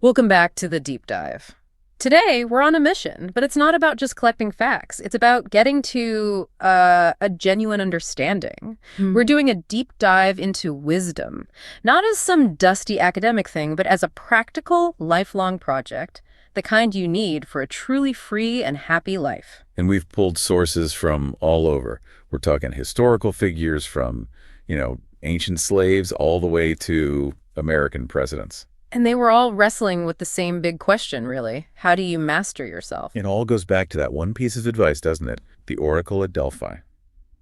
Welcome back to the deep dive. Today, we're on a mission, but it's not about just collecting facts. It's about getting to a genuine understanding. We're doing a deep dive into wisdom, not as some dusty academic thing, but as a practical, lifelong project, the kind you need for a truly free and happy life. And we've pulled sources from all over. We're talking historical figures from, ancient slaves all the way to American presidents. And they were all wrestling with the same big question, really. How do you master yourself? It all goes back to that one piece of advice, doesn't it? The Oracle of Delphi.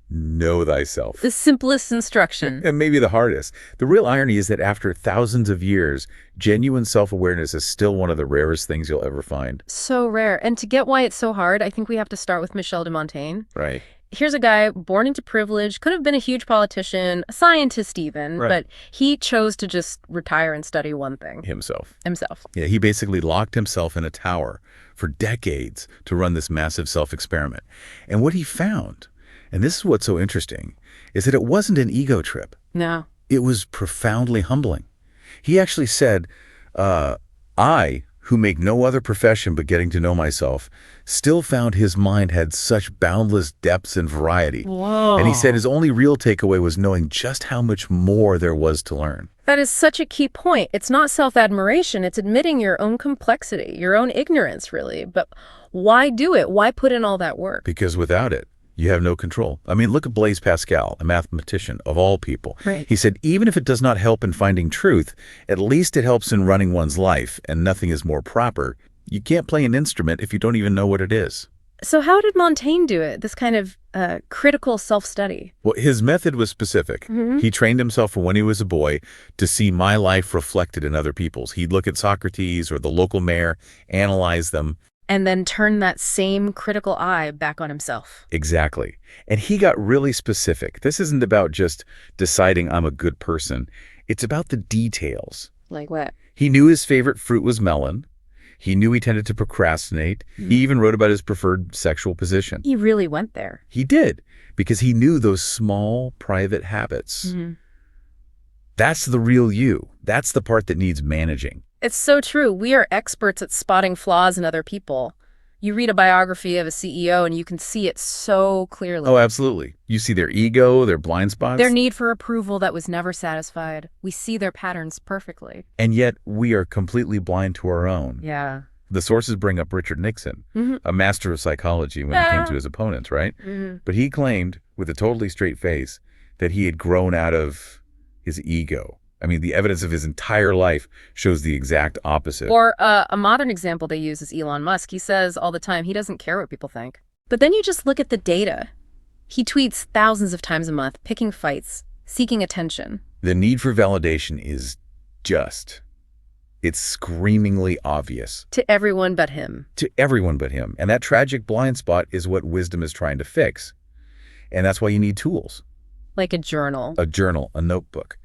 Know thyself. The simplest instruction. And maybe the hardest. The real irony is that after thousands of years, genuine self-awareness is still one of the rarest things you'll ever find. So rare. And to get why it's so hard, I think we have to start with Michel de Montaigne. Right. Here's a guy born into privilege, could have been a huge politician, a scientist even, but he chose to just retire and study one thing. Himself. Yeah, he basically locked himself in a tower for decades to run this massive self-experiment. And what he found, and this is what's so interesting, is that it wasn't an ego trip. No. It was profoundly humbling. He actually said, I, who make no other profession but getting to know myself, still found his mind had such boundless depths and variety. Whoa. And he said his only real takeaway was knowing just how much more there was to learn. That is such a key point. It's not self-admiration. It's admitting your own complexity, your own ignorance, really. But why do it? Why put in all that work? Because without it, you have no control. I mean, look at Blaise Pascal, a mathematician of all people. Right. He said, even if it does not help in finding truth, at least it helps in running one's life, and nothing is more proper. You can't play an instrument if you don't even know what it is. So how did Montaigne do it, this kind of critical self-study? Well, his method was specific. He trained himself from when he was a boy to see my life reflected in other people's. He'd look at Socrates or the local mayor, analyze them, and then turn that same critical eye back on himself. Exactly. And he got really specific. This isn't about just deciding I'm a good person. It's about the details. Like what? He knew his favorite fruit was melon. He knew he tended to procrastinate. He even wrote about his preferred sexual position. He really went there. He did, because he knew those small, private habits. That's the real you. That's the part that needs managing. It's so true. We are experts at spotting flaws in other people. You read a biography of a CEO and you can see it so clearly. Oh, absolutely. You see their ego, their blind spots. Their need for approval that was never satisfied. We see their patterns perfectly. And yet we are completely blind to our own. Yeah. The sources bring up Richard Nixon, a master of psychology when it came to his opponents, right? But he claimed, with a totally straight face, that he had grown out of his ego. I mean, the evidence of his entire life shows the exact opposite. Or a modern example they use is Elon Musk. He says all the time he doesn't care what people think. But then you just look at the data. He tweets thousands of times a month, picking fights, seeking attention. The need for validation is it's screamingly obvious. To everyone but him. To everyone but him. And that tragic blind spot is what wisdom is trying to fix. And that's why you need tools. Like a journal. A journal, a notebook.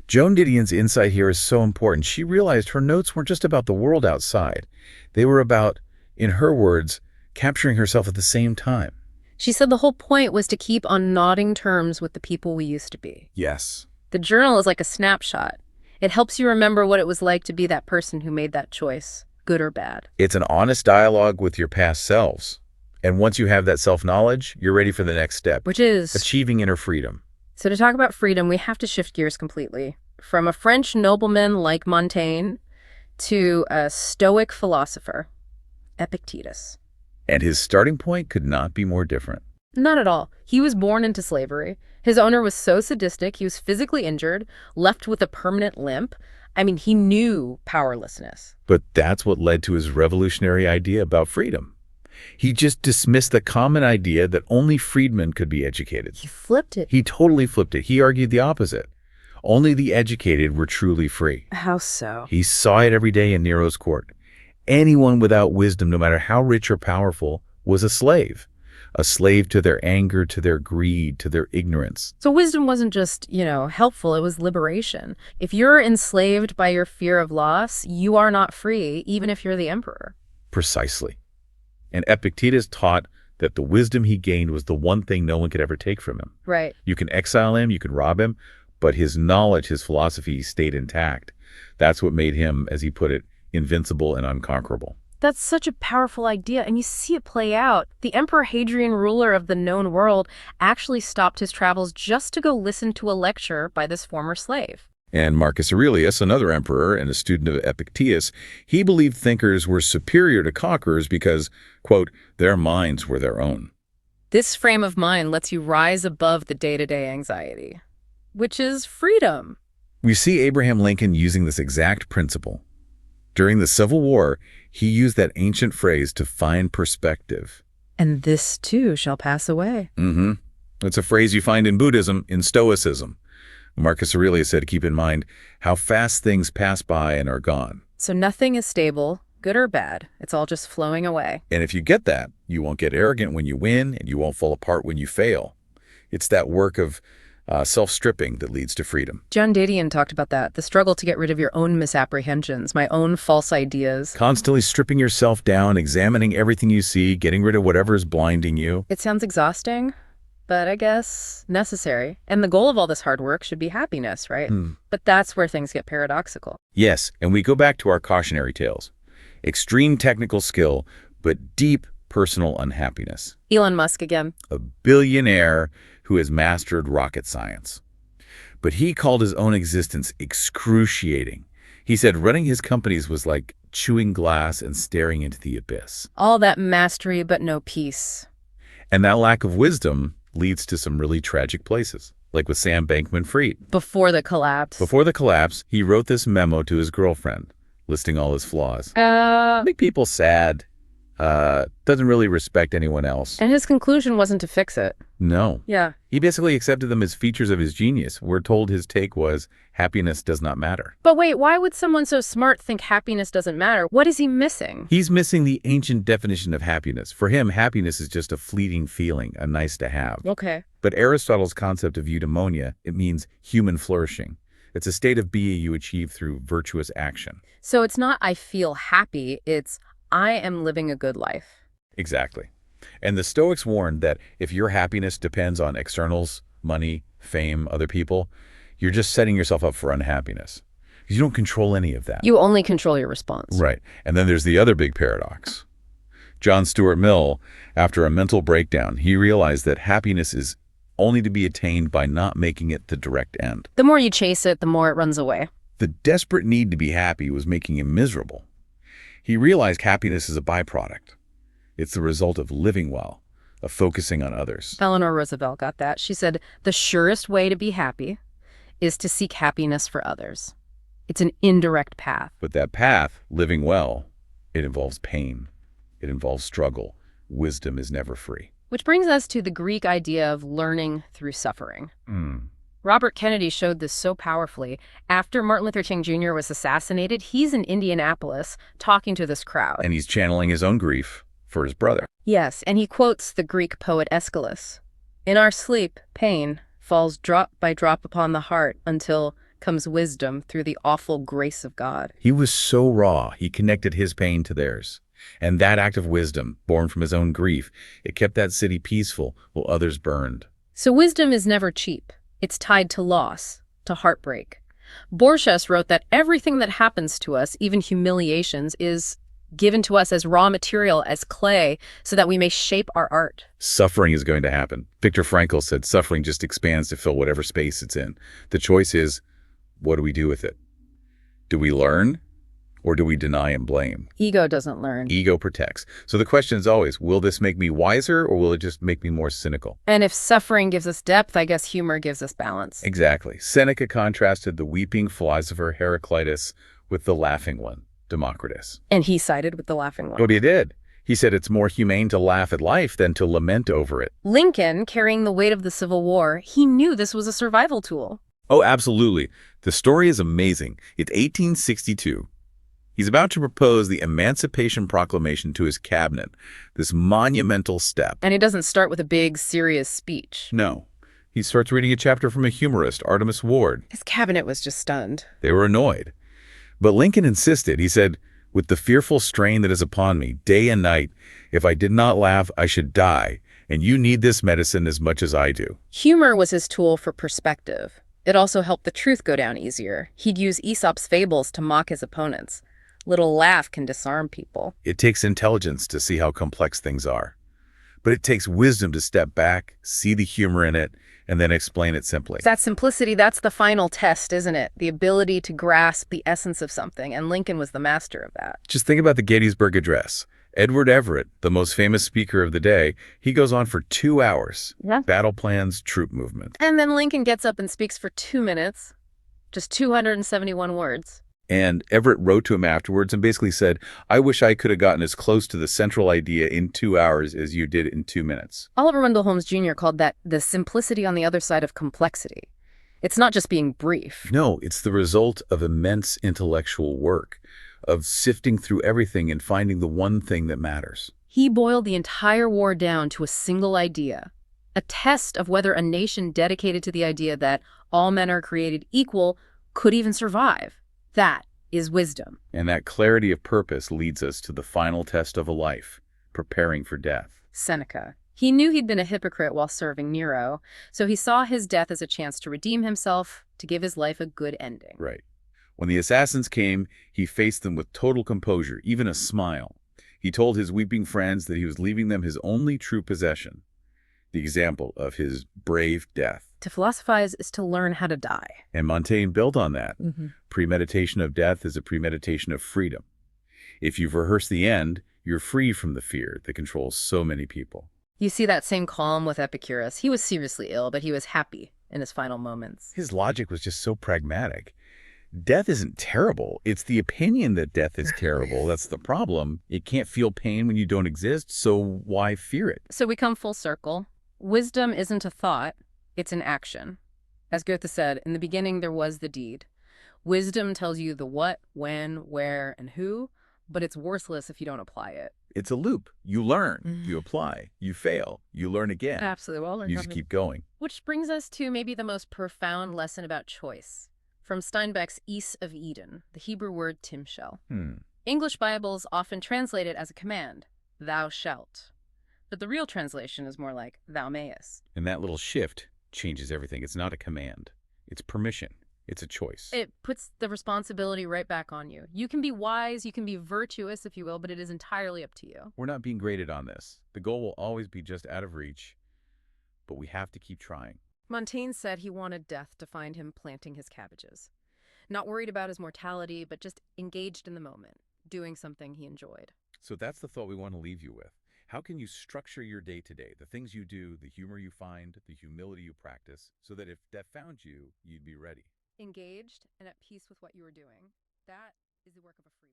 Joan Didion's insight here is so important. She realized her notes weren't just about the world outside. They were about, in her words, capturing herself at the same time. She said the whole point was to keep on nodding terms with the people we used to be. Yes. The journal is like a snapshot. It helps you remember what it was like to be that person who made that choice, good or bad. It's an honest dialogue with your past selves. And once you have that self-knowledge, you're ready for the next step. Which is? Achieving inner freedom. So to talk about freedom, we have to shift gears completely. From a French nobleman like Montaigne to a Stoic philosopher, Epictetus. And his starting point could not be more different. Not at all. He was born into slavery. His owner was so sadistic, he was physically injured, left with a permanent limp. I mean, he knew powerlessness. But that's what led to his revolutionary idea about freedom. He just dismissed the common idea that only freedmen could be educated. He flipped it. He totally flipped it. He argued the opposite. Only the educated were truly free. How so? He saw it every day in Nero's court. Anyone without wisdom, no matter how rich or powerful, was a slave. A slave to their anger, to their greed, to their ignorance. So wisdom wasn't just, helpful, it was liberation. If you're enslaved by your fear of loss, you are not free, even if you're the emperor. Precisely. And Epictetus taught that the wisdom he gained was the one thing no one could ever take from him. Right. You can exile him, you can rob him, but his knowledge, his philosophy stayed intact. That's what made him, as he put it, invincible and unconquerable. That's such a powerful idea, and you see it play out. The Emperor Hadrian, ruler of the known world, actually stopped his travels just to go listen to a lecture by this former slave. And Marcus Aurelius, another emperor and a student of Epictetus, he believed thinkers were superior to conquerors because, quote, their minds were their own. This frame of mind lets you rise above the day-to-day anxiety, which is freedom. We see Abraham Lincoln using this exact principle. During the Civil War, he used that ancient phrase to find perspective. And this, too, shall pass away. It's a phrase you find in Buddhism, in Stoicism. Marcus Aurelius said, keep in mind how fast things pass by and are gone. So nothing is stable, good or bad. It's all just flowing away. And if you get that, you won't get arrogant when you win, and you won't fall apart when you fail. It's that work of self-stripping that leads to freedom. John Didion talked about that, the struggle to get rid of your own misapprehensions, my own false ideas. Constantly stripping yourself down, examining everything you see, getting rid of whatever is blinding you. It sounds exhausting, but I guess necessary. And the goal of all this hard work should be happiness, right? But that's where things get paradoxical. Yes, and we go back to our cautionary tales. Extreme technical skill, but deep personal unhappiness. Elon Musk again. A billionaire who has mastered rocket science. But he called his own existence excruciating. He said running his companies was like chewing glass and staring into the abyss. All that mastery, but no peace. And that lack of wisdom leads to some really tragic places, like with Sam Bankman-Fried. Before the collapse. Before the collapse, he wrote this memo to his girlfriend, listing all his flaws. Make people sad. Doesn't really respect anyone else. And his conclusion wasn't to fix it. No. Yeah. He basically accepted them as features of his genius. We're told his take was, happiness does not matter. But wait, why would someone so smart think happiness doesn't matter? What is he missing? He's missing the ancient definition of happiness. For him, happiness is just a fleeting feeling, a nice to have. Okay. But Aristotle's concept of eudaimonia, it means human flourishing. It's a state of being you achieve through virtuous action. So it's not I feel happy, it's I am living a good life. Exactly. And the Stoics warned that if your happiness depends on externals, money, fame, other people, you're just setting yourself up for unhappiness. Because you don't control any of that. You only control your response. Right. And then there's the other big paradox. John Stuart Mill, after a mental breakdown, he realized that happiness is only to be attained by not making it the direct end. The more you chase it, the more it runs away. The desperate need to be happy was making him miserable. He realized happiness is a byproduct. It's the result of living well, of focusing on others. Eleanor Roosevelt got that. She said, the surest way to be happy is to seek happiness for others. It's an indirect path. But that path, living well, it involves pain. It involves struggle. Wisdom is never free. Which brings us to the Greek idea of learning through suffering. Robert Kennedy showed this so powerfully. After Martin Luther King Jr. was assassinated, he's in Indianapolis talking to this crowd. And he's channeling his own grief for his brother. Yes, and he quotes the Greek poet Aeschylus. In our sleep, pain falls drop by drop upon the heart until comes wisdom through the awful grace of God. He was so raw, he connected his pain to theirs. And that act of wisdom, born from his own grief, it kept that city peaceful while others burned. So wisdom is never cheap. It's tied to loss, to heartbreak. Borges wrote that everything that happens to us, even humiliations, is given to us as raw material, as clay, so that we may shape our art. Suffering is going to happen. Viktor Frankl said suffering just expands to fill whatever space it's in. The choice is, what do we do with it? Do we learn? Or do we deny and blame? Ego doesn't learn. Ego protects. So the question is always, will this make me wiser or will it just make me more cynical? And if suffering gives us depth, I guess humor gives us balance. Exactly. Seneca contrasted the weeping philosopher Heraclitus with the laughing one, Democritus. And he sided with the laughing one. What he did. He said it's more humane to laugh at life than to lament over it. Lincoln, carrying the weight of the Civil War, he knew this was a survival tool. Oh, absolutely. The story is amazing. It's 1862. He's about to propose the Emancipation Proclamation to his cabinet, this monumental step. And he doesn't start with a big, serious speech. No. He starts reading a chapter from a humorist, Artemus Ward. His cabinet was just stunned. They were annoyed. But Lincoln insisted. He said, with the fearful strain that is upon me, day and night, if I did not laugh, I should die, and you need this medicine as much as I do. Humor was his tool for perspective. It also helped the truth go down easier. He'd use Aesop's fables to mock his opponents. Little laugh can disarm people. It takes intelligence to see how complex things are. But it takes wisdom to step back, see the humor in it, and then explain it simply. That simplicity, that's the final test, isn't it? The ability to grasp the essence of something, and Lincoln was the master of that. Just think about the Gettysburg Address. Edward Everett, the most famous speaker of the day, he goes on for 2 hours. Yeah. Battle plans, troop movement. And then Lincoln gets up and speaks for 2 minutes, just 271 words. And Everett wrote to him afterwards and basically said, I wish I could have gotten as close to the central idea in 2 hours as you did in 2 minutes. Oliver Wendell Holmes Jr. called that the simplicity on the other side of complexity. It's not just being brief. No, it's the result of immense intellectual work, of sifting through everything and finding the one thing that matters. He boiled the entire war down to a single idea, a test of whether a nation dedicated to the idea that all men are created equal could even survive. That is wisdom. And that clarity of purpose leads us to the final test of a life, preparing for death. Seneca. He knew he'd been a hypocrite while serving Nero, so he saw his death as a chance to redeem himself, to give his life a good ending. Right. When the assassins came, he faced them with total composure, even a smile. He told his weeping friends that he was leaving them his only true possession, the example of his brave death. To philosophize is to learn how to die. And Montaigne built on that. Mm-hmm. Premeditation of death is a premeditation of freedom. If you've rehearsed the end, you're free from the fear that controls so many people. You see that same calm with Epicurus. He was seriously ill, but he was happy in his final moments. His logic was just so pragmatic. Death isn't terrible. It's the opinion that death is terrible. That's the problem. It can't feel pain when you don't exist, so why fear it? So we come full circle. Wisdom isn't a thought, it's an action. As Goethe said, in the beginning there was the deed. Wisdom tells you the what, when, where, and who, but it's worthless if you don't apply it. It's a loop. You learn, you apply, you fail, you learn again. Absolutely. Well, You just keep going. Which brings us to maybe the most profound lesson about choice. From Steinbeck's East of Eden, the Hebrew word timshel. English Bibles often translate it as a command, thou shalt. But the real translation is more like, thou mayest. And that little shift changes everything. It's not a command. It's permission. It's a choice. It puts the responsibility right back on you. You can be wise, you can be virtuous, if you will, but it is entirely up to you. We're not being graded on this. The goal will always be just out of reach, but we have to keep trying. Montaigne said he wanted death to find him planting his cabbages. Not worried about his mortality, but just engaged in the moment, doing something he enjoyed. So that's the thought we want to leave you with. How can you structure your day-to-day, the things you do, the humor you find, the humility you practice, so that if death found you, you'd be ready? Engaged and at peace with what you were doing. That is the work of a free